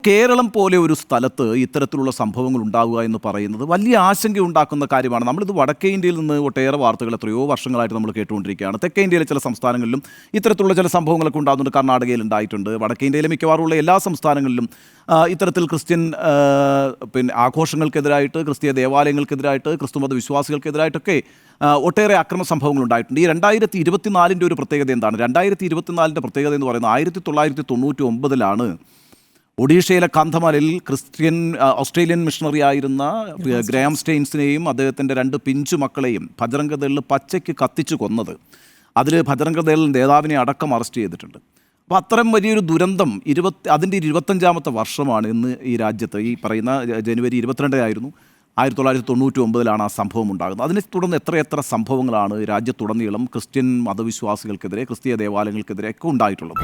കേരളം പോലെ ഒരു സ്ഥലത്ത് ഇത്തരത്തിലുള്ള സംഭവങ്ങൾ ഉണ്ടാവുക എന്ന് പറയുന്നത് വലിയ ആശങ്ക ഉണ്ടാക്കുന്ന കാര്യമാണ്. നമ്മളിത് വടക്കേ ഇന്ത്യയിൽ നിന്ന് ഒട്ടേറെ വാർത്തകൾ എത്രയോ വർഷങ്ങളായിട്ട് നമ്മൾ കേട്ടുകൊണ്ടിരിക്കുകയാണ്. തെക്കേ ഇന്ത്യയിലെ ചില സംസ്ഥാനങ്ങളിലും ഇത്തരത്തിലുള്ള ചില സംഭവങ്ങളൊക്കെ ഉണ്ടാകുന്നുണ്ട്. കർണാടകയിൽ ഉണ്ടായിട്ടുണ്ട്. വടക്കേ ഇന്ത്യയിലെ മിക്കവാറുമുള്ള എല്ലാ സംസ്ഥാനങ്ങളിലും ഇത്തരത്തിൽ ക്രിസ്ത്യൻ ആഘോഷങ്ങൾക്കെതിരായിട്ട്, ക്രിസ്തീയ ദേവാലയങ്ങൾക്കെതിരായിട്ട്, ക്രിസ്തുമത വിശ്വാസികൾക്കെതിരായിട്ടൊക്കെ ഒട്ടേറെ അക്രമ സംഭവങ്ങൾ ഉണ്ടായിട്ടുണ്ട്. ഈ 2024 ഒരു പ്രത്യേകത എന്താണ്? 2024 പ്രത്യേകത എന്ന് പറയുന്നത് 1999 ഒഡീഷയിലെ കന്ധമാലിൽ ഓസ്ട്രേലിയൻ മിഷണറി ആയിരുന്ന ഗ്രാം സ്റ്റെയിൻസിനെയും അദ്ദേഹത്തിൻ്റെ 2 പിഞ്ചു മക്കളെയും ഭജറംഗദളിൽ പച്ചയ്ക്ക് കത്തിച്ചു കൊന്നത്. അതിൽ ഭജറംഗദൾ നേതാവിനെ അടക്കം അറസ്റ്റ് ചെയ്തിട്ടുണ്ട്. അപ്പോൾ അത്തരം വലിയൊരു ദുരന്തം അതിൻ്റെ 25ാമത്തെ വർഷമാണ് ഇന്ന് ഈ രാജ്യത്ത്. ഈ പറയുന്ന ജനുവരി 22 ആയിരുന്നു 1999 ആ സംഭവം ഉണ്ടാകുന്നത്. അതിനെ തുടർന്ന് എത്രയെത്ര സംഭവങ്ങളാണ് രാജ്യത്തുടനീളം ക്രിസ്ത്യൻ മതവിശ്വാസികൾക്കെതിരെ, ക്രിസ്തീയ ദേവാലയങ്ങൾക്കെതിരെ ഒക്കെ ഉണ്ടായിട്ടുള്ളത്.